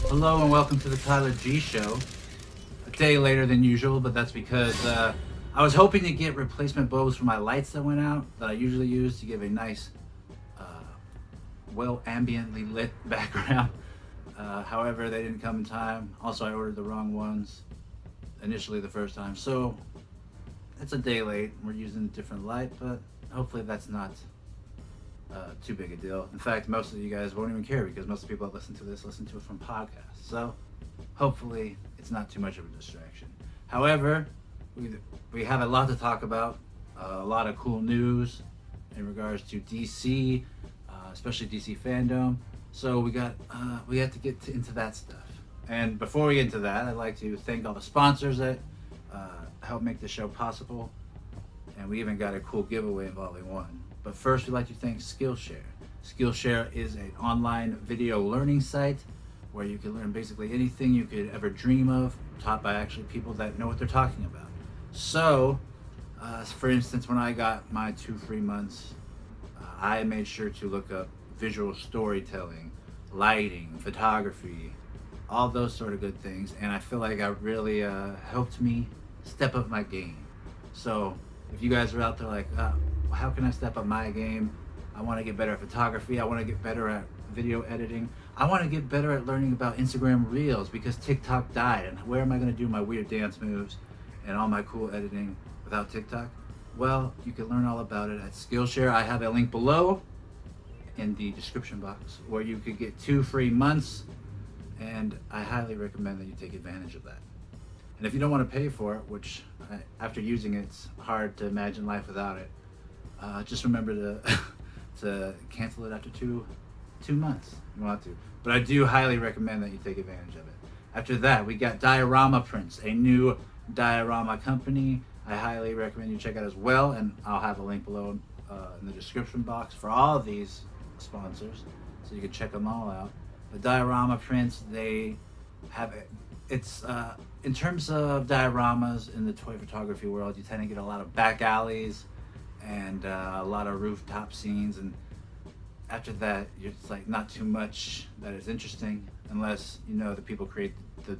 Hello and welcome to the Tyler G Show. A day later than usual, but that's because I was hoping to get replacement bulbs for my lights that went out that I usually use to give a nice, uh, well ambiently lit background. However, they didn't come in time. Also, I ordered the wrong ones initially the first time, so it's a day late. We're using a different light, but hopefully that's not too big a deal. In fact, most of you guys won't even care because most of the people that listen to this listen to it from podcasts. So hopefully it's not too much of a distraction. However, we have a lot to talk about, a lot of cool news in regards to DC, especially DC fandom. So we have to get into that stuff. And before we get into that, I'd like to thank all the sponsors that help make the show possible. And we even got a cool giveaway involving one. But first, we'd like to thank Skillshare. Skillshare is an online video learning site where you can learn basically anything you could ever dream of, taught by actually people that know what they're talking about. So, for instance, when I got my 2 free months, I made sure to look up visual storytelling, lighting, photography, all those sort of good things. And I feel like it really helped me step up my game. So, if you guys are out there like, how can I step up my game? I want to get better at photography. I want to get better at video editing. I want to get better at learning about Instagram Reels because TikTok died. And where am I going to do my weird dance moves and all my cool editing without TikTok? Well, you can learn all about it at Skillshare. I have a link below in the description box where you could get 2 free months. And I highly recommend that you take advantage of that. And if you don't want to pay for it, which after using it, it's hard to imagine life without it, just remember to to cancel it after two months. You want to, but I do highly recommend that you take advantage of it. After that, we got Diorama Prince, a new diorama company. I highly recommend you check out as well, and I'll have a link below in the description box for all of these sponsors, so you can check them all out. The Diorama Prince, they have it's in terms of dioramas in the toy photography world, you tend to get a lot of back alleys and a lot of rooftop scenes, and after that it's like not too much that is interesting unless you know the people create the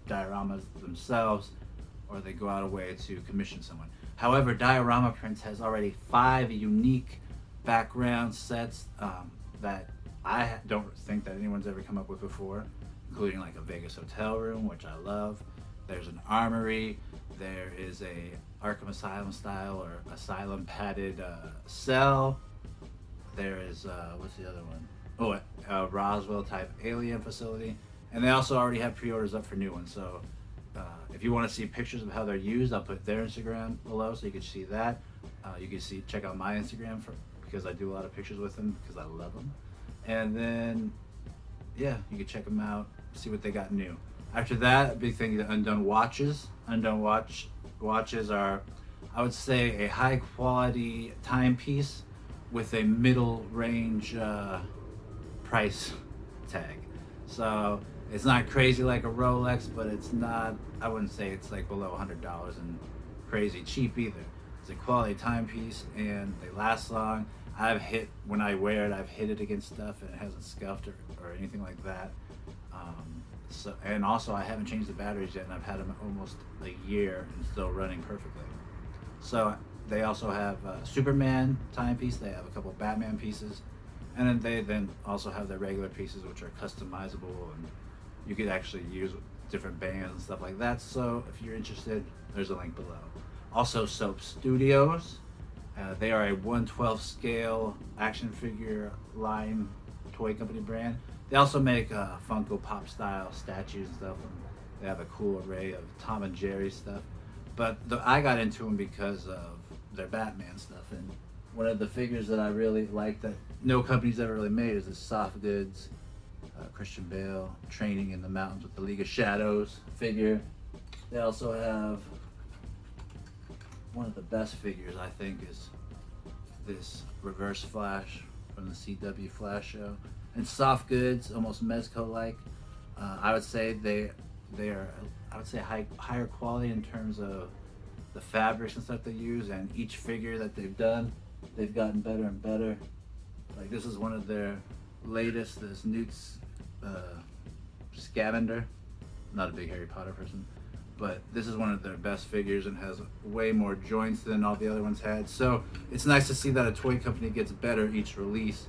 dioramas themselves or they go out of way to commission someone. However, Diorama Prince has already 5 unique background sets that I don't think that anyone's ever come up with before, including like a Vegas hotel room, which I love. There's an armory. There is a Arkham Asylum style or Asylum padded cell. There is, what's the other one? Oh, a Roswell type alien facility. And they also already have pre-orders up for new ones. So if you want to see pictures of how they're used, I'll put their Instagram below so you can see that. You can check out my Instagram because I do a lot of pictures with them because I love them. And then, yeah, you can check them out, see what they got new. After that, a big thing is Undone Watches. Watches are, I would say, a high quality timepiece with a middle range price tag. So it's not crazy like a Rolex, but it's not, I wouldn't say it's like below $100 and crazy cheap either. It's a quality timepiece and they last long. When I wear it, I've hit it against stuff and it hasn't scuffed or anything like that. And also I haven't changed the batteries yet, and I've had them almost a year and still running perfectly. So they also have a Superman timepiece. They have a couple of Batman pieces, and then they also have their regular pieces, which are customizable, and you could actually use different bands and stuff like that. So if you're interested, there's a link below. Also, Soap Studios. They are a 1/12 scale action figure line toy company brand. They also make Funko Pop style statues and stuff, and they have a cool array of Tom and Jerry stuff. But I got into them because of their Batman stuff, and one of the figures that I really like that no company's ever really made is this Soft Goods Christian Bale training in the mountains with the League of Shadows figure. They also have one of the best figures, I think, is this Reverse Flash from the CW Flash show. And Soft Goods, almost Mezco-like. I would say they are, I would say, higher quality in terms of the fabrics and stuff they use, and each figure that they've done, they've gotten better and better. Like this is one of their latest, this Newt's Scamander. I'm not a big Harry Potter person, but this is one of their best figures and has way more joints than all the other ones had. So it's nice to see that a toy company gets better each release.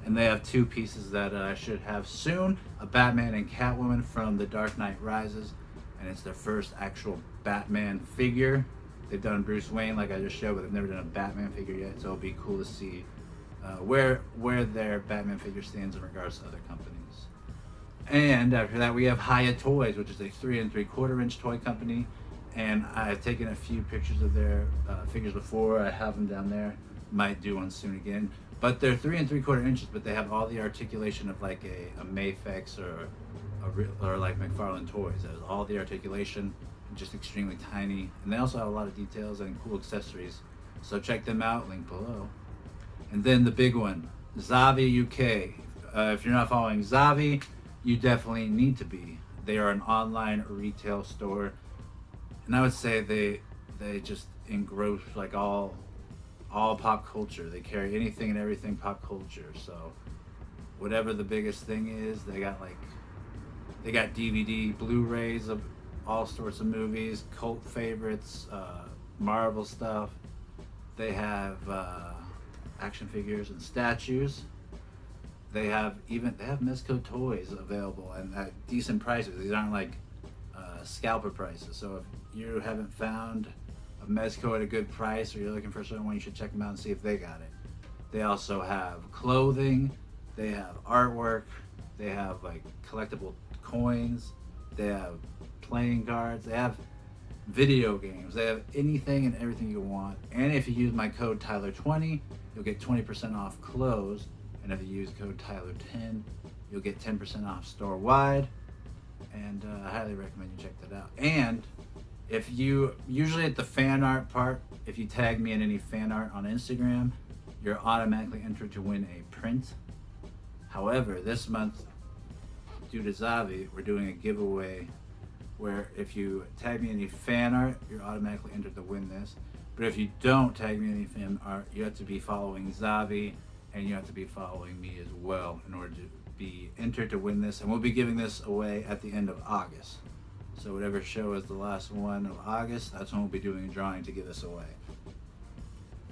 And they have two pieces that I should have soon: a Batman and Catwoman from The Dark Knight Rises, and it's their first actual Batman figure. They've done Bruce Wayne, like I just showed, but they've never done a Batman figure yet. So it'll be cool to see where their Batman figure stands in regards to other companies. And after that, we have Hiya Toys, which is a 3 3/4 inch toy company. And I've taken a few pictures of their figures before. I have them down there. Might do one soon again. But they're 3 3/4 inches, but they have all the articulation of like a Mayfix or like McFarlane Toys. It has all the articulation, just extremely tiny. And they also have a lot of details and cool accessories. So check them out, link below. And then the big one, Zavi UK. If you're not following Zavi, you definitely need to be. They are an online retail store, and I would say they just engross like all pop culture. They carry anything and everything pop culture. So whatever the biggest thing is, they got DVD, Blu-rays of all sorts of movies, cult favorites, Marvel stuff. They have action figures and statues. They have Mezco toys available and at decent prices. These aren't like scalper prices. So if you haven't found a Mezco at a good price, or you're looking for someone, you should check them out and see if they got it. They also have clothing. They have artwork. They have like collectible coins. They have playing cards. They have video games. They have anything and everything you want. And if you use my code Tyler20, you'll get 20% off clothes. And if you use code Tyler10, you'll get 10% off store-wide. And I highly recommend you check that out. And if you, usually at the fan art part, if you tag me in any fan art on Instagram, you're automatically entered to win a print. However, this month, due to Zavi, we're doing a giveaway where if you tag me in any fan art, you're automatically entered to win this. But if you don't tag me in any fan art, you have to be following Zavi, and you have to be following me as well in order to be entered to win this. And we'll be giving this away at the end of August. So whatever show is the last one of August, that's when we'll be doing a drawing to give this away.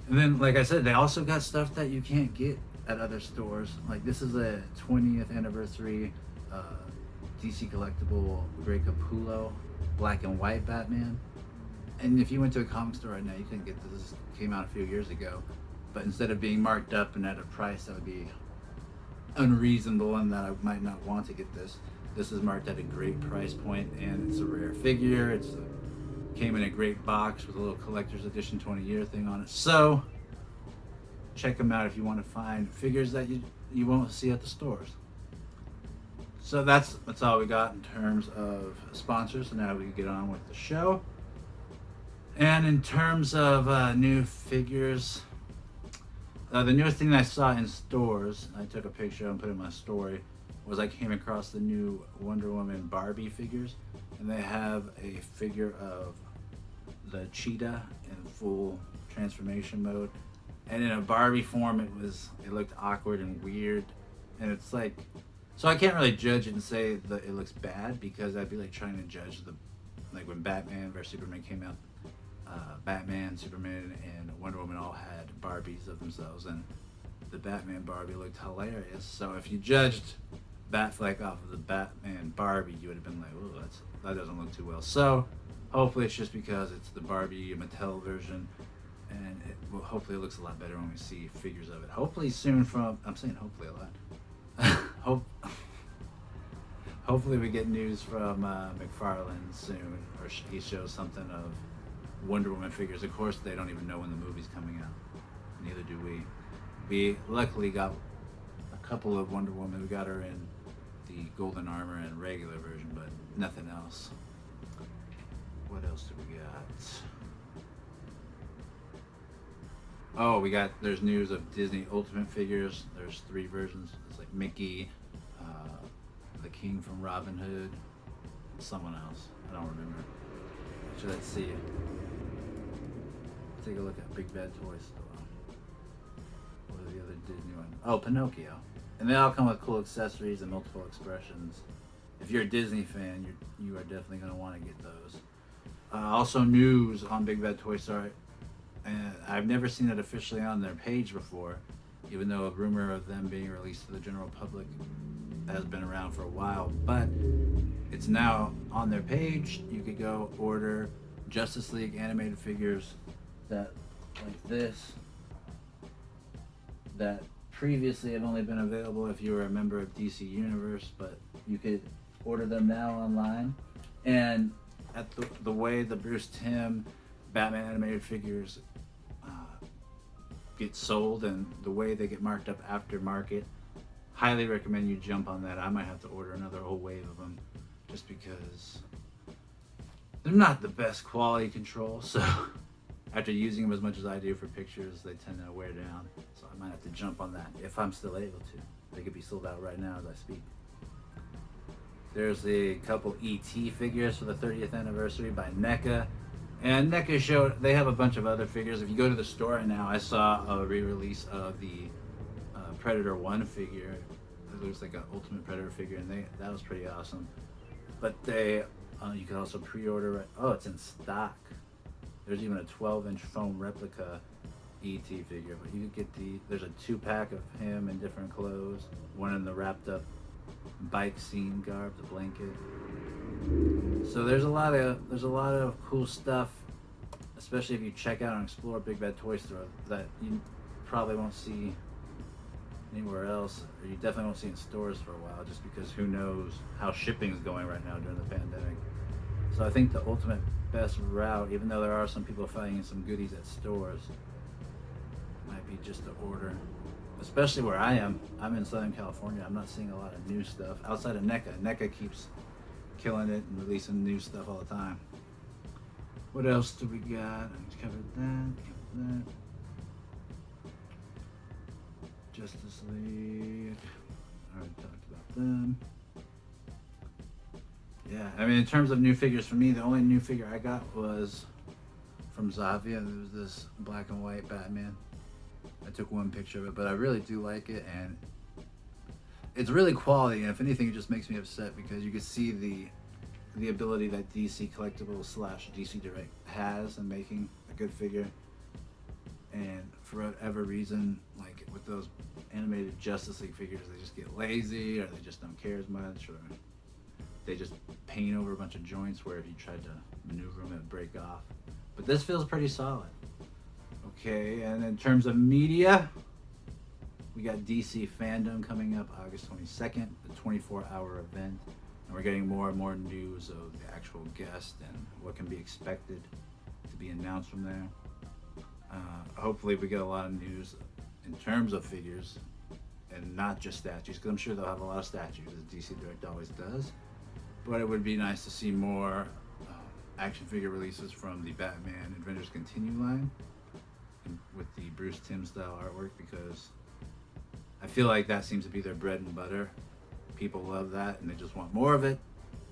And then, like I said, they also got stuff that you can't get at other stores. Like this is a 20th anniversary DC collectible Grey Capullo black and white Batman. And if you went to a comic store right now, you couldn't get this. This came out a few years ago. But instead of being marked up and at a price that would be unreasonable and that I might not want to get this, this is marked at a great price point, and it's a rare figure. Came in a great box with a little collector's edition 20-year thing on it. So check them out if you want to find figures that you won't see at the stores. So that's all we got in terms of sponsors. So now we can get on with the show. And in terms of new figures, the newest thing that I saw in stores, I took a picture and put it in my story, was I came across the new Wonder Woman Barbie figures. And they have a figure of the cheetah in full transformation mode. And in a Barbie form, it looked awkward and weird. And it's like, so I can't really judge it and say that it looks bad, because I'd be like trying to judge like when Batman vs Superman came out. Batman, Superman, and Wonder Woman all had Barbies of themselves, and the Batman Barbie looked hilarious. So if you judged Batfleck off of the Batman Barbie, you would have been like, "Oh, that doesn't look too well." So hopefully it's just because it's the Barbie Mattel version, and hopefully it looks a lot better when we see figures of it. Hopefully soon I'm saying hopefully a lot. Hopefully we get news from McFarlane soon, or he shows something of Wonder Woman figures. Of course, they don't even know when the movie's coming out. Neither do we. We luckily got a couple of Wonder Woman. We got her in the golden armor and regular version, but nothing else. What else do we got? Oh, there's news of Disney Ultimate figures. There's 3 versions. It's like Mickey, the King from Robin Hood, someone else. I don't remember. So let's see. Take a look at Big Bad Toy Store. What are the other Disney ones? Oh, Pinocchio. And they all come with cool accessories and multiple expressions. if you're a Disney fan, you are definitely going to want to get those. Also, news on Big Bad Toy Store, and I've never seen it officially on their page before, even though a rumor of them being released to the general public has been around for a while. But it's now on their page. You could go order Justice League animated figures that, like this, that previously had only been available if you were a member of DC Universe, but you could order them now online. And at the way the Bruce Timm Batman animated figures get sold and the way they get marked up aftermarket, highly recommend you jump on that. I might have to order another whole wave of them just because they're not the best quality control. So after using them as much as I do for pictures, they tend to wear down. So I might have to jump on that if I'm still able to. They could be sold out right now as I speak. There's a couple ET figures for the 30th anniversary by NECA. And NECA showed, they have a bunch of other figures. If you go to the store right now, I saw a re-release of the Predator 1 figure. It looks like an Ultimate Predator figure, and that was pretty awesome. But they, you can also pre-order it. Oh, it's in stock. There's even a 12-inch foam replica ET figure. But you could get there's a 2-pack of him in different clothes. One in the wrapped up bike scene garb, the blanket. So there's a lot of cool stuff, especially if you check out and explore Big Bad Toy Store, that you probably won't see anywhere else, or you definitely won't see in stores for a while, just because who knows how shipping is going right now during the pandemic. So I think the ultimate best route, even though there are some people finding some goodies at stores, might be just to order. Especially where I am. I'm in Southern California. I'm not seeing a lot of new stuff outside of NECA. NECA keeps killing it and releasing new stuff all the time. What else do we got? I covered that. Justice League. I already talked about them. Yeah, I mean, in terms of new figures for me, the only new figure I got was from Zavia. There was this black and white Batman. I took one picture of it, but I really do like it, and it's really quality. And if anything, it just makes me upset because you can see the ability that DC Collectibles / DC Direct has in making a good figure. And for whatever reason, like with those animated Justice League figures, they just get lazy, or they just don't care as much, or they just paint over a bunch of joints where if you tried to maneuver them, it'd break off. But this feels pretty solid. Okay, and in terms of media, we got DC Fandom coming up August 22nd, the 24-hour event. And we're getting more and more news of the actual guest and what can be expected to be announced from there. Hopefully we get a lot of news in terms of figures and not just statues, because I'm sure they'll have a lot of statues, as DC Direct always does. But it would be nice to see more action figure releases from the Batman Adventures Continue line with the Bruce Timm style artwork, because I feel like that seems to be their bread and butter. People love that and they just want more of it,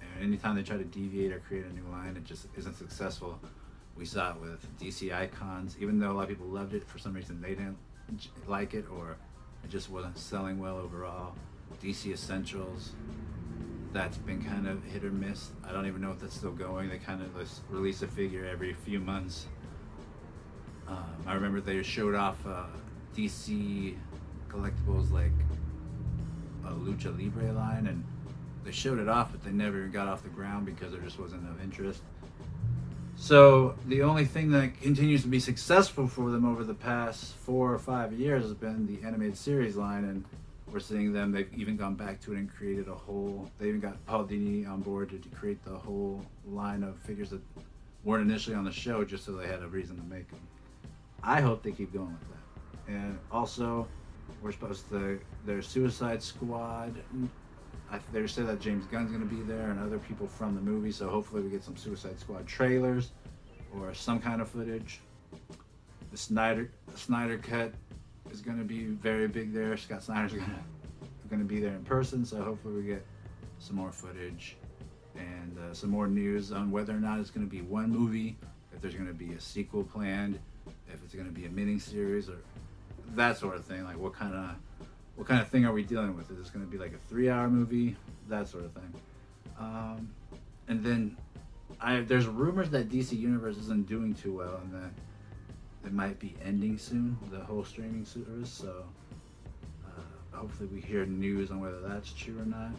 and anytime they try to deviate or create a new line, it just isn't successful. We saw it with DC Icons. Even though a lot of people loved it, for some reason they didn't like it, or it just wasn't selling well overall. DC Essentials, that's been kind of hit or miss. I don't even know if that's still going. They kind of release a figure every few months. I remember they showed off DC Collectibles, like a Lucha Libre line, and they showed it off, but they never even got off the ground because there just wasn't enough interest. So the only thing that continues to be successful for them over the past 4 or 5 years has been the animated series line, and we're seeing them, they've even gone back to it and created a whole, they even got Paul Dini on board to create the whole line of figures that weren't initially on the show, just so they had a reason to make them. I hope they keep going with that. And also, we're supposed to, there's Suicide Squad. They say that James Gunn's going to be there and other people from the movie, so hopefully we get some Suicide Squad trailers or some kind of footage. The Snyder Cut is going to be very big there. Scott Snyder's going to be there in person, so hopefully we get some more footage and some more news on whether or not it's going to be one movie, if there's going to be a sequel planned, if it's going to be a mini series, or that sort of thing. Like what kind of thing are we dealing with? Is this going to be like a 3-hour movie? That sort of thing. Um, and then there's rumors that DC Universe isn't doing too well, and that it might be ending soon, the whole streaming service. So hopefully we hear news on whether that's true or not,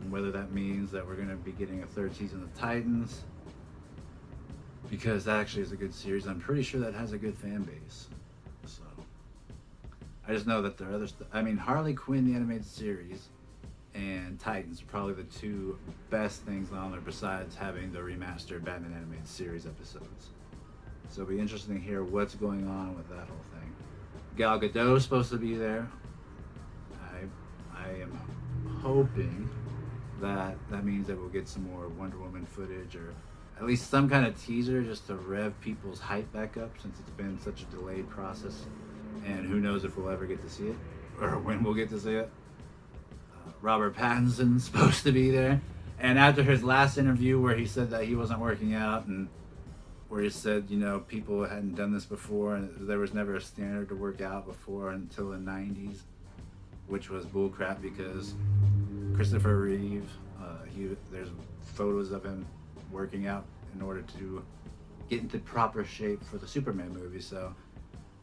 and whether that means that we're going to be getting a third season of Titans, because that actually is a good series. I'm pretty sure that has a good fan base. So I just know that there are other I mean, Harley Quinn, the animated series, and Titans are probably the two best things on there besides having the remastered Batman animated series episodes. So it'll be interesting to hear what's going on with that whole thing. Gal Gadot is supposed to be there. I am hoping that means that we'll get some more Wonder Woman footage, or at least some kind of teaser just to rev people's hype back up, since it's been such a delayed process, and who knows if we'll ever get to see it or when we'll get to see it. Robert Pattinson's supposed to be there, and after his last interview where he said that he wasn't working out, and where he said, you know, people hadn't done this before and there was never a standard to work out before until the 90s, which was bullcrap, because Christopher Reeve, there's photos of him working out in order to get into proper shape for the Superman movie. So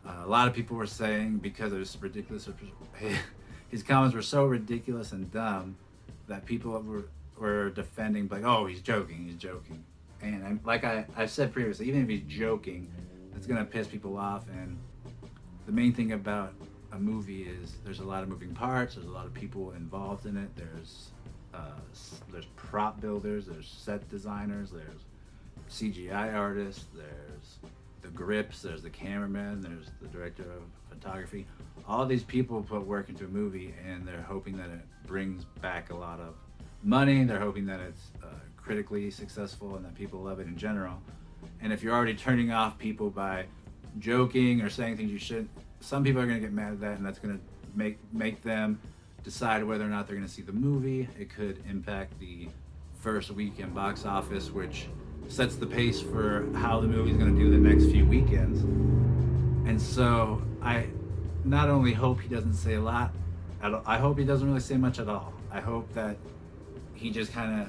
a lot of people were saying, because it was ridiculous, his comments were so ridiculous and dumb that people were defending, like, oh, he's joking. And like I've said previously, even if he's joking, it's going to piss people off. And the main thing about a movie is there's a lot of moving parts, there's a lot of people involved in it, there's prop builders, there's set designers, there's CGI artists, there's the grips, there's the cameraman, there's the director of photography. All these people put work into a movie, and they're hoping that it brings back a lot of money. They're hoping that it's critically successful and that people love it in general. And if you're already turning off people by joking or saying things you shouldn't, some people are going to get mad at that, and that's going to make them decide whether or not they're going to see the movie. It could impact the first weekend box office, which sets the pace for how the movie's going to do the next few weekends. And so I not only hope he doesn't say a lot, I hope he doesn't really say much at all. I hope that he just kind of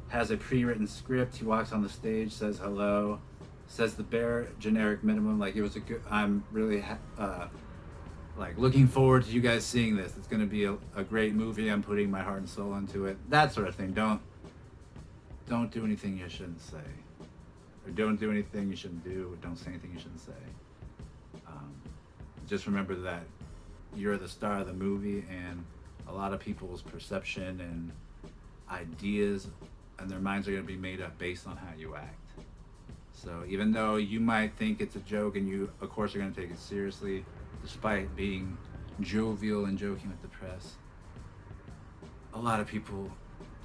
has a pre-written script. He walks on the stage, says hello, says the bare generic minimum, like, it was a good, I'm really like looking forward to you guys seeing this. It's going to be a great movie. I'm putting my heart and soul into it. That sort of thing. Don't do anything you shouldn't say, or don't do anything you shouldn't do, or don't say anything you shouldn't say. Just remember that you're the star of the movie, and a lot of people's perception and ideas and their minds are going to be made up based on how you act. So even though you might think it's a joke, and you of course are going to take it seriously despite being jovial and joking with the press, a lot of people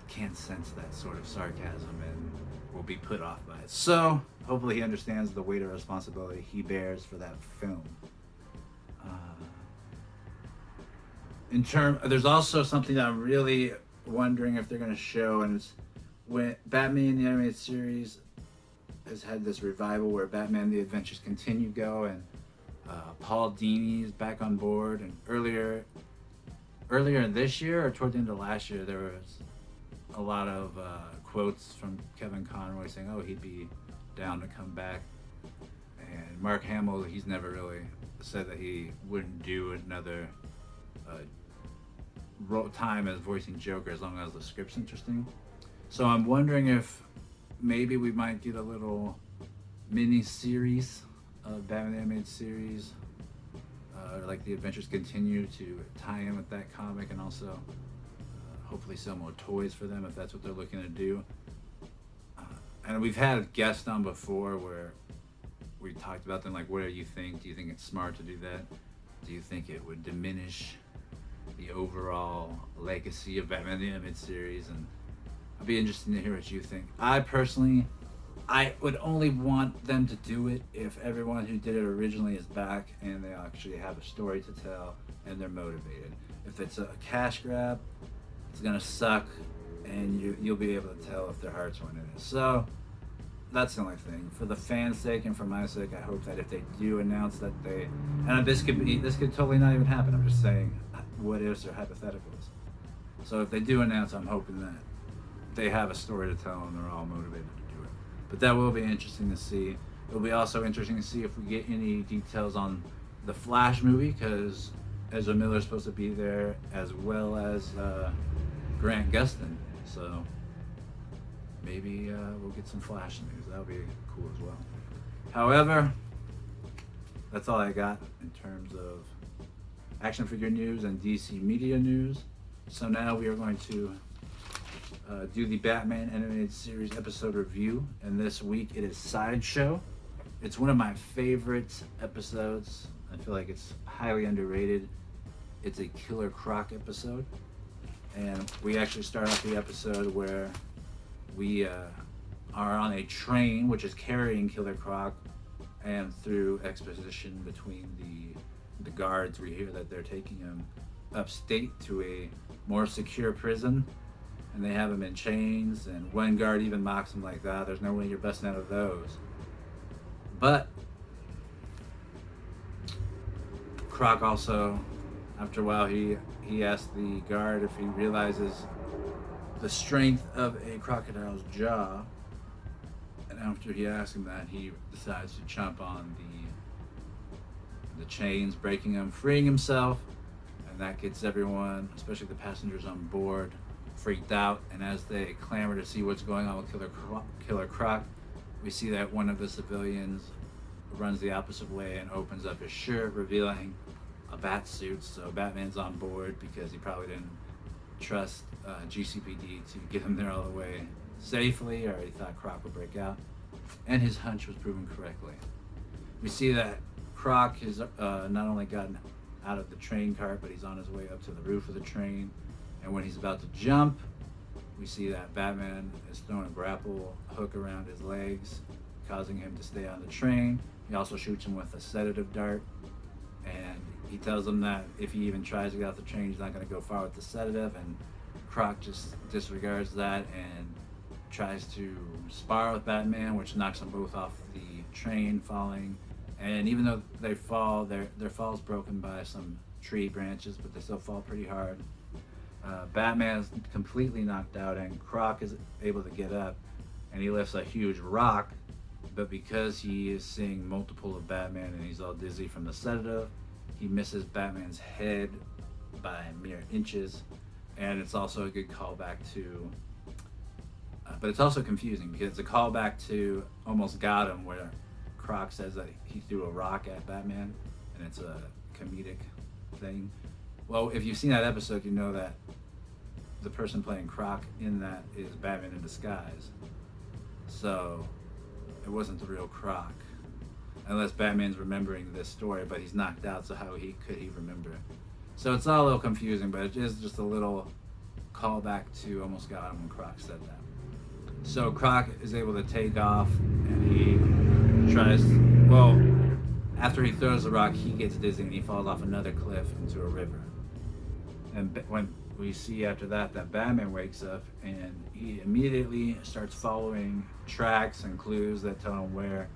can't sense that sort of sarcasm and will be put off by it. So hopefully he understands the weight of responsibility he bears for that film. There's also something that I'm really wondering if they're going to show, and it's when Batman the Animated Series has had this revival where Batman the Adventures Continue go, and Paul Dini is back on board. And earlier in this year, or toward the end of last year, there was a lot of quotes from Kevin Conroy saying, oh, he'd be down to come back. And Mark Hamill, he's never really said that he wouldn't do another time as voicing Joker as long as the script's interesting. So I'm wondering if maybe we might get a little mini series of Batman Animated Series, like The Adventures Continue, to tie in with that comic, and also hopefully sell more toys for them if that's what they're looking to do. And we've had guests on before where we talked about them, like, what do you think? Do you think it's smart to do that? Do you think it would diminish the overall legacy of Batman the Animated Series? And I'd be interested to hear what you think. I would only want them to do it if everyone who did it originally is back and they actually have a story to tell and they're motivated. If it's a cash grab, it's gonna suck, and you'll be able to tell if their hearts weren't in it. So that's the only thing. For the fans' sake and for my sake, I hope that if they do announce that and this could totally not even happen. I'm just saying what ifs or hypotheticals. So if they do announce, I'm hoping that they have a story to tell and they're all motivated to do it. But that will be interesting to see. It'll be also interesting to see if we get any details on the Flash movie, because Ezra Miller's supposed to be there, as well as Grant Gustin. So maybe we'll get some Flash news. That'll be cool as well. However, that's all I got in terms of action figure news and DC media news. So now we are going to do the Batman Animated Series episode review. And this week it is Sideshow. It's one of my favorite episodes. I feel like it's highly underrated. It's a Killer Croc episode. And we actually start off the episode where we are on a train which is carrying Killer Croc, and through exposition between the guards, we hear that they're taking him upstate to a more secure prison, and they have him in chains, and one guard even mocks him like that. There's no way you're busting out of those. But Croc also, after a while, he asks the guard if he realizes the strength of a crocodile's jaw. And after he asks him that, he decides to chomp on the chains, breaking them, freeing himself. And that gets everyone, especially the passengers on board, freaked out. And as they clamor to see what's going on with Killer Croc, we see that one of the civilians runs the opposite way and opens up his shirt, revealing a bat suit. So Batman's on board because he probably didn't trust GCPD to get him there all the way safely, or he thought Croc would break out, and his hunch was proven correctly. We see that Croc has not only gotten out of the train cart, but he's on his way up to the roof of the train, and when he's about to jump, we see that Batman is throwing a grapple hook around his legs, causing him to stay on the train. He also shoots him with a sedative dart, and he tells him that if he even tries to get off the train, he's not going to go far with the sedative, and Croc just disregards that and tries to spar with Batman, which knocks them both off the train, falling. And even though they fall, their fall's broken by some tree branches, but they still fall pretty hard. Batman is completely knocked out, and Croc is able to get up, and he lifts a huge rock, but because he is seeing multiple of Batman and he's all dizzy from the sedative, he misses Batman's head by mere inches. And it's also a good callback to, but it's also confusing because it's a callback to Almost Got Him, where Croc says that he threw a rock at Batman, and it's a comedic thing. Well, if you've seen that episode, you know that the person playing Croc in that is Batman in disguise. So it wasn't the real Croc, unless Batman's remembering this story, but he's knocked out, so how could he remember it? So it's all a little confusing, but it is just a little callback to Almost Got Him when Croc said that. So Croc is able to take off, and he tries, well, after he throws the rock, he gets dizzy and he falls off another cliff into a river. And when we see after that Batman wakes up, and he immediately starts following tracks and clues that tell him where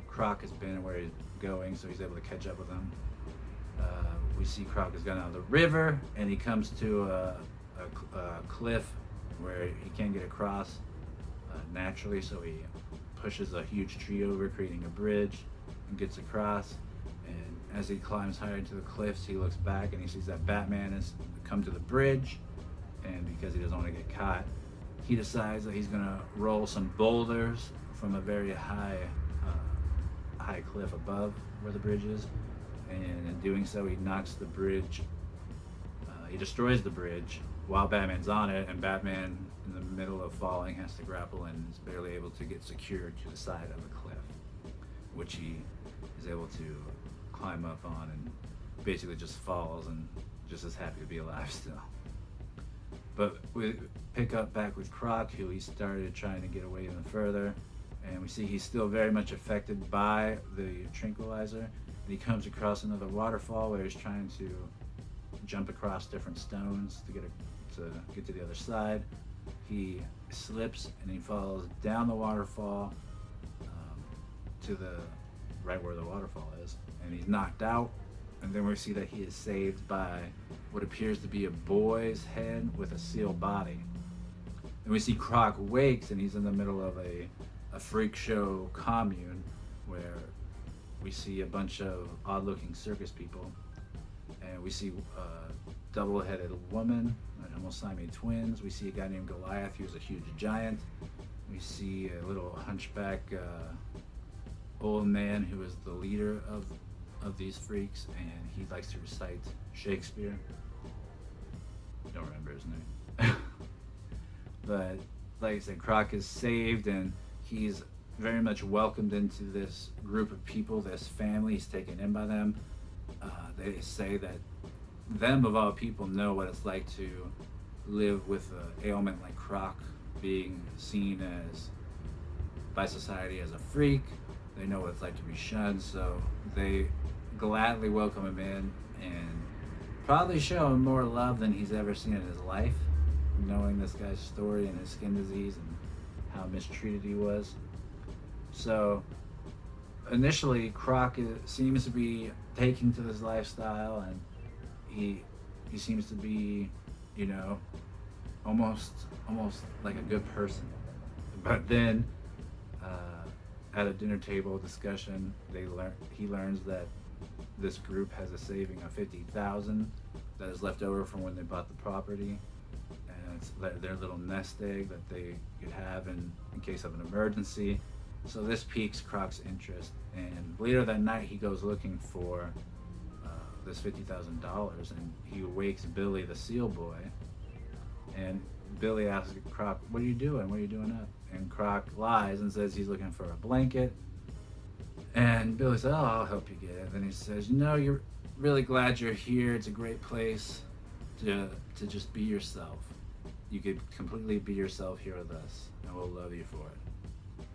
Croc has been and where he's going, so he's able to catch up with him. We see Croc has gone out of the river, and he comes to a cliff where he can't get across naturally, so he pushes a huge tree over, creating a bridge, and gets across. And as he climbs higher into the cliffs, he looks back and he sees that Batman has come to the bridge, and because he doesn't want to get caught, he decides that he's going to roll some boulders from a very high cliff above where the bridge is, and in doing so he knocks the bridge, he destroys the bridge while Batman's on it, and Batman, in the middle of falling, has to grapple and is barely able to get secured to the side of the cliff, which he is able to climb up on, and basically just falls and just is happy to be alive still. But we pick up back with Croc, who he started trying to get away even further, and we see he's still very much affected by the tranquilizer, and he comes across another waterfall where he's trying to jump across different stones to get to the other side. He slips and he falls down the waterfall to the right where the waterfall is, and he's knocked out. And then we see that he is saved by what appears to be a boy's head with a sealed body. And we see Croc wakes, and he's in the middle of a freak show commune where we see a bunch of odd-looking circus people, and we see a double-headed woman, almost Siamese twins. We see a guy named Goliath, who's a huge giant. We see a little hunchback old man who is the leader of these freaks, and he likes to recite Shakespeare. Don't remember his name. But like I said, Croc is saved, and he's very much welcomed into this group of people, this family. He's taken in by them. They say that them of all people know what it's like to live with an ailment like Croc, being seen as by society as a freak. They know what it's like to be shunned, so they gladly welcome him in and probably show him more love than he's ever seen in his life, knowing this guy's story and his skin disease and how mistreated he was. So initially, Croc seems to be taking to this lifestyle, and he seems to be, you know, almost like a good person. But then at a dinner table discussion, he learns that this group has a saving of $50,000 that is left over from when they bought the property, and it's their little nest egg that they could have in case of an emergency. So this piques Croc's interest, and later that night he goes looking for this $50,000, and he wakes Billy, the seal boy, and Billy asks Croc, "What are you doing? What are you doing up?" And Croc lies and says he's looking for a blanket. And Billy says, "Oh, I'll help you get it." Then he says, "You know, you're really glad you're here. It's a great place to just be yourself. You could completely be yourself here with us, and we'll love you for it."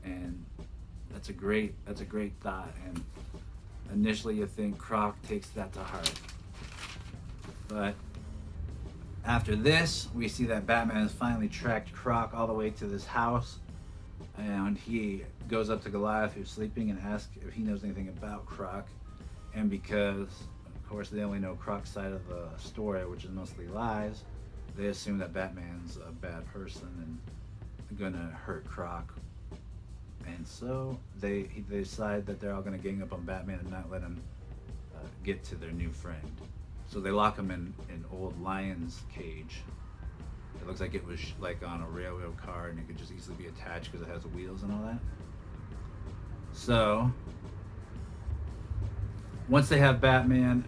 And that's a great thought. And initially, you think Croc takes that to heart, but after this, we see that Batman has finally tracked Croc all the way to this house, and he goes up to Goliath, who's sleeping, and asks if he knows anything about Croc. And because, of course, they only know Croc's side of the story, which is mostly lies, they assume that Batman's a bad person and gonna hurt Croc. And so they decide that they're all gonna gang up on Batman and not let him get to their new friend. So they lock him in an old lion's cage. It looks like it was like on a railroad car, and it could just easily be attached because it has wheels and all that. So once they have Batman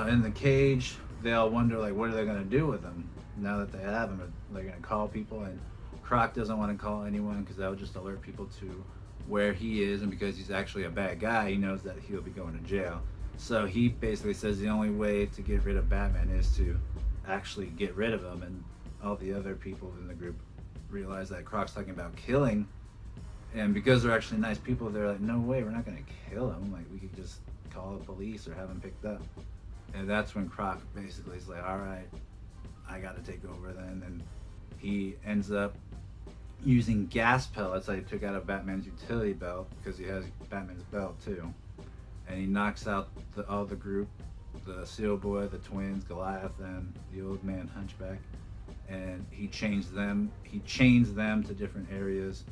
in the cage, they all wonder, like, what are they gonna do with him now that they have him? They're gonna call people, and Croc doesn't want to call anyone because that would just alert people to where he is, and because he's actually a bad guy, he knows that he'll be going to jail. So he basically says the only way to get rid of Batman is to actually get rid of him, and all the other people in the group realize that Croc's talking about killing, and because they're actually nice people, they're like, no way, we're not going to kill him. Like, we could just call the police or have him picked up. And that's when Croc basically is like, all right, I got to take over then. And he ends up using gas pellets that he took out of Batman's utility belt, because he has Batman's belt too. And he knocks out all the group, the Seal Boy, the twins, Goliath, and the old man Hunchback. And he chains them to different areas.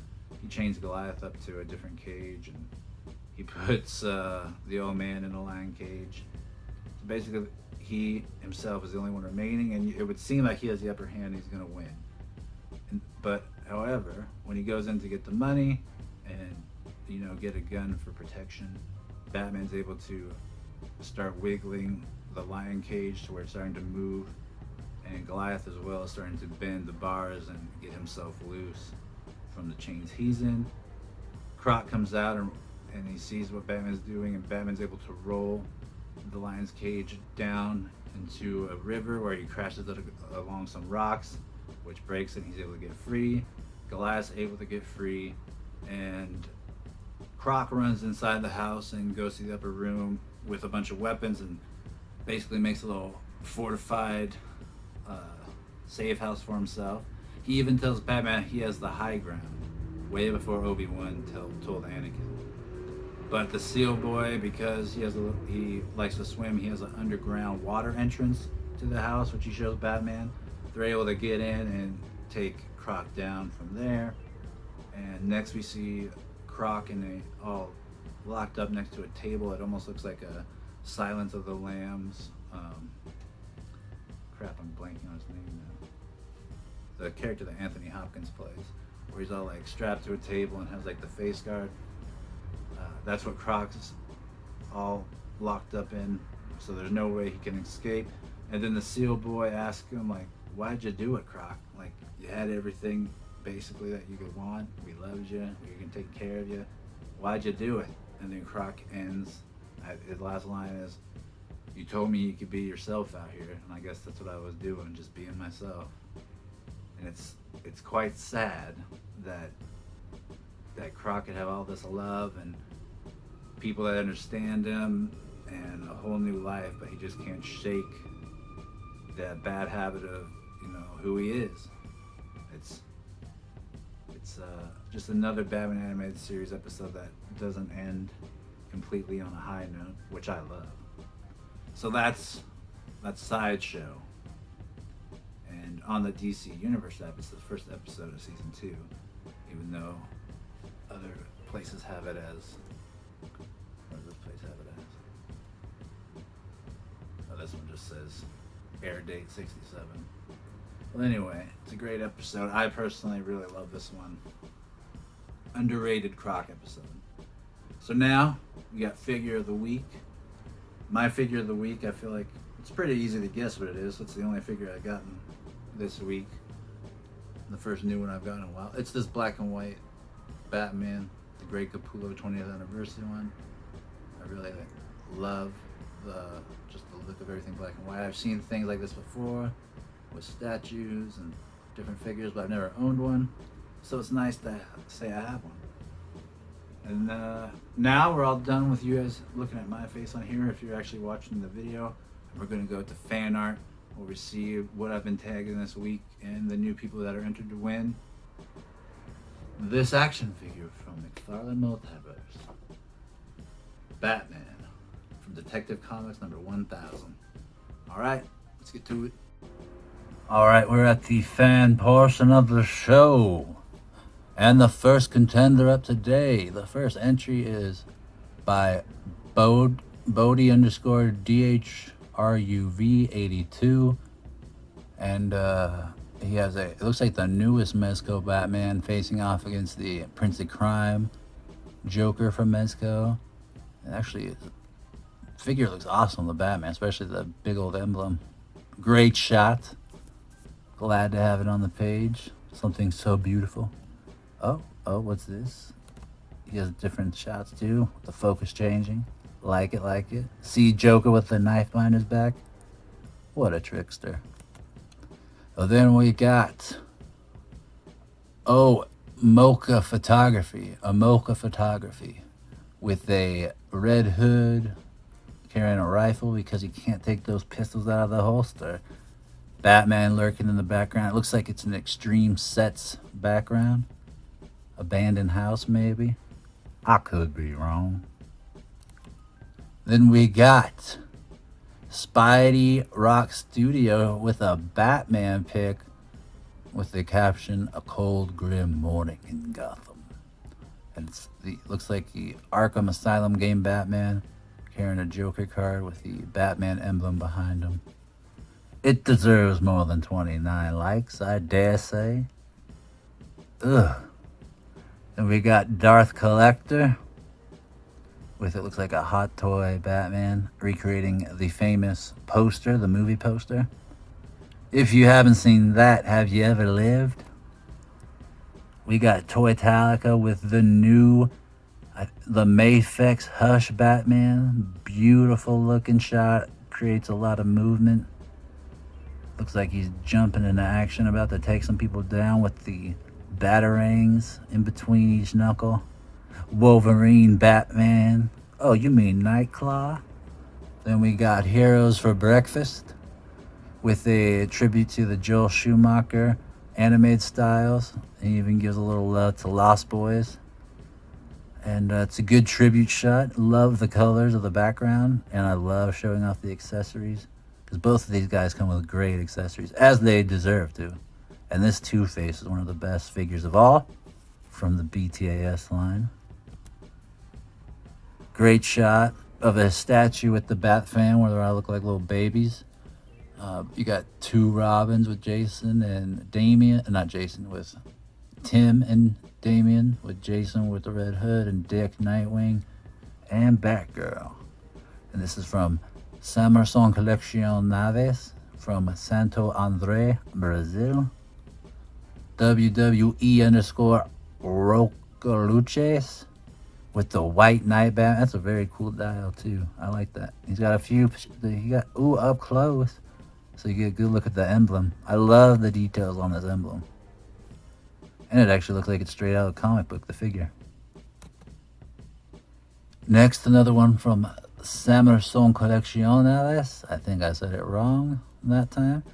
He chains Goliath up to a different cage, and he puts the old man in a lion cage. So basically, he himself is the only one remaining, and it would seem like he has the upper hand. He's going to win. But however, when he goes in to get the money and, you know, get a gun for protection, Batman's able to start wiggling the lion cage to where it's starting to move, and Goliath as well is starting to bend the bars and get himself loose from the chains he's in. Croc comes out and he sees what Batman's doing, and Batman's able to roll the lion's cage down into a river where he crashes it along some rocks, which breaks it, and he's able to get free. Goliath's able to get free, and Croc runs inside the house and goes to the upper room with a bunch of weapons and basically makes a little fortified safe house for himself. He even tells Batman he has the high ground, way before Obi-Wan told Anakin. But the Seal Boy, because he likes to swim, he has an underground water entrance to the house, which he shows Batman. They're able to get in and take Croc down from there. And next we see Croc all locked up next to a table. It almost looks like a Silence of the Lambs. Crap, I'm blanking on his name now. The character that Anthony Hopkins plays, where he's all like strapped to a table and has like the face guard. That's what Croc's all locked up in, so there's no way he can escape. And then the seal boy asks him like, "Why'd you do it, Croc? Like, you had everything basically that you could want. We loved you. We can take care of you. Why'd you do it?" And then Croc ends. His last line is, "You told me you could be yourself out here," and I guess that's what I was doing, just being myself. And it's quite sad that Croc could have all this love and people that understand him and a whole new life, but he just can't shake that bad habit of, who he is. It's just another Batman animated series episode that doesn't end completely on a high note, which I love. So that's Sideshow. And on the DC Universe app, it's the first episode of season 2, even though other places have it as. What does this place have it as? Oh, this one just says air date 67. Well, anyway, it's a great episode. I personally really love this one. Underrated Croc episode. So now we got figure of the week. My figure of the week, I feel like it's pretty easy to guess what it is. It's the only figure I've gotten this week. The first new one I've gotten in a while. It's this black and white Batman, the Great Capullo 20th anniversary one. I really love just the look of everything black and white. I've seen things like this before with statues and different figures, but I've never owned one. So it's nice to say I have one. And now we're all done with you guys looking at my face on here. If you're actually watching the video, we're going to go to fan art, where we see what I've been tagging this week and the new people that are entered to win this action figure from McFarlane Multiverse. Batman from Detective Comics number 1000. Alright, let's get to it. Alright, we're at the fan portion of the show. And the first contender up today, the first entry is by Bodie_DHRUV82. And he has it looks like the newest Mezco Batman facing off against the Prince of Crime Joker from Mezco. And actually, the figure looks awesome, the Batman, especially the big old emblem. Great shot. Glad to have it on the page. Something so beautiful. Oh, what's this? He has different shots too. The focus changing. Like it. See Joker with the knife behind his back. What a trickster. Well, then we got Mocha Photography. A Mocha Photography with a red hood, carrying a rifle because he can't take those pistols out of the holster. Batman lurking in the background. It looks like it's an Extreme Sets background. Abandoned house, maybe. I could be wrong. Then we got Spidey Rock Studio with a Batman pic with the caption, "A cold, grim morning in Gotham." And looks like the Arkham Asylum game Batman carrying a Joker card with the Batman emblem behind him. It deserves more than 29 likes, I dare say. Ugh. And we got Darth Collector with, it looks like a hot toy Batman, recreating the famous poster, the movie poster. If you haven't seen that, have you ever lived? We got Toytalica with the new, the Mafex Hush Batman. Beautiful looking shot, creates a lot of movement. Looks like he's jumping into action, about to take some people down with the batarangs in between each knuckle. Wolverine Batman. Oh, you mean Nightclaw? Then we got Heroes for Breakfast with a tribute to the Joel Schumacher animated styles. He even gives a little love to Lost Boys. And it's a good tribute shot. Love the colors of the background, and I love showing off the accessories, because both of these guys come with great accessories, as they deserve to. And this Two-Face is one of the best figures of all from the BTAS line. Great shot of a statue with the Bat fan where they all look like little babies. You got two Robins with Jason and Damian, not Jason, with Tim and Damian, with Jason with the Red Hood and Dick Nightwing and Batgirl. And this is from Samerson Coleccionables from Santo André, Brazil. WWE_Rocaluches with the white night bat. That's a very cool dial too. I like that. He's got a few. He got up close, so you get a good look at the emblem. I love the details on this emblem, and it actually looks like it's straight out of the comic book. The figure. Next, another one from Samerson Coleccionables. I think I said it wrong that time.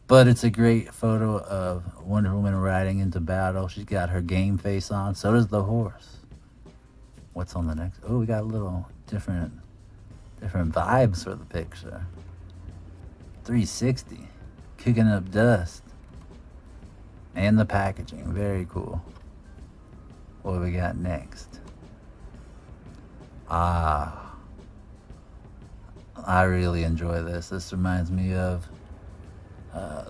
But it's a great photo of Wonder Woman riding into battle. She's got her game face on. So does the horse. What's on the next? Oh, we got a little different vibes for the picture. 360. Kicking up dust. And the packaging. Very cool. What do we got next? I really enjoy this. This reminds me of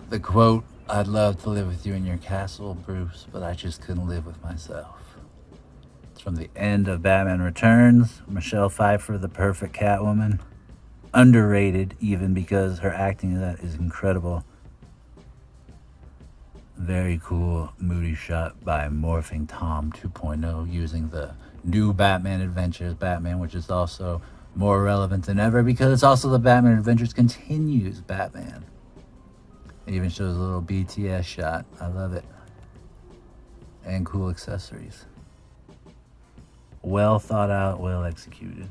the quote, "I'd love to live with you in your castle, Bruce, but I just couldn't live with myself." It's from the end of Batman Returns. Michelle Pfeiffer, the perfect Catwoman. Underrated, even, because her acting in that is incredible. Very cool, moody shot by Morphing Tom 2.0 using the new Batman Adventures Batman, which is also more relevant than ever because it's also the Batman Adventures Continues Batman. It even shows a little BTS shot. I love it. And cool accessories. Well thought out, well executed.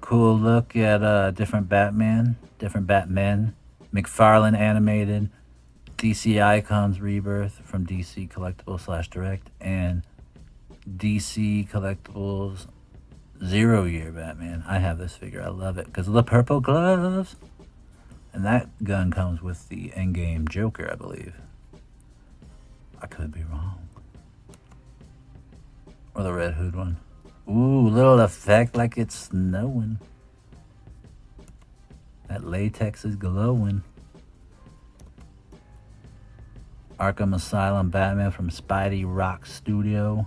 Cool look at different Batman, different Batmen. McFarlane animated. DC Icons Rebirth from DC Collectibles / Direct. And DC Collectibles 0 Year Batman. I have this figure. I love it because of the purple gloves. And that gun comes with the Endgame Joker, I believe. I could be wrong. Or the Red Hood one. Ooh, little effect like it's snowing. That latex is glowing. Arkham Asylum Batman from Spidey Rock Studio.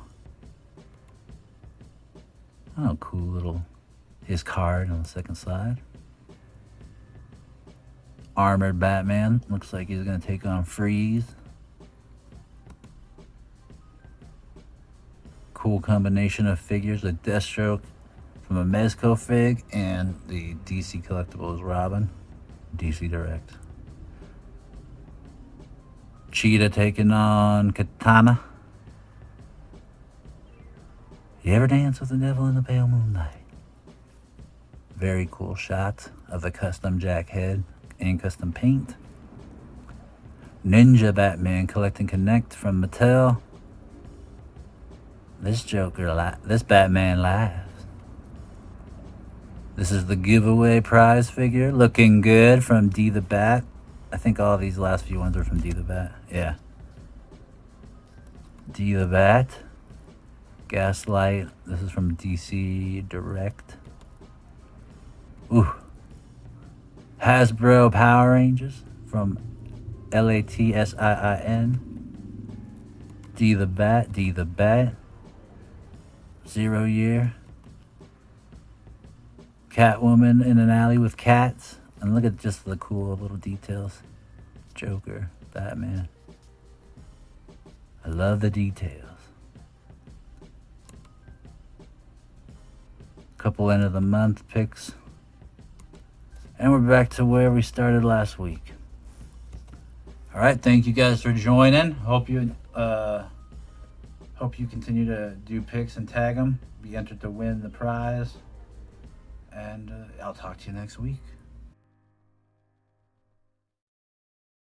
Oh, cool little, his card on the second side. Armored Batman. Looks like he's going to take on Freeze. Cool combination of figures with Deathstroke from a Mezco fig and the DC Collectibles Robin. DC Direct. Cheetah taking on Katana. You ever dance with the devil in the pale moonlight? Very cool shot of the custom Jack head and custom paint. Ninja Batman Collect and Connect from Mattel. This Batman laughs. This is the giveaway prize figure. Looking good from D the Bat. I think all these last few ones are from D the Bat. Yeah. D the Bat. Gaslight. This is from DC Direct. Ooh. Hasbro Power Rangers from LATSIIN. D the Bat. D the Bat. 0 Year. Catwoman in an alley with cats. And look at just the cool little details. Joker, Batman. I love the details. Couple end of the month picks. And we're back to where we started last week. All right, thank you guys for joining. Hope you continue to do picks and tag them. Be entered to win the prize. And I'll talk to you next week.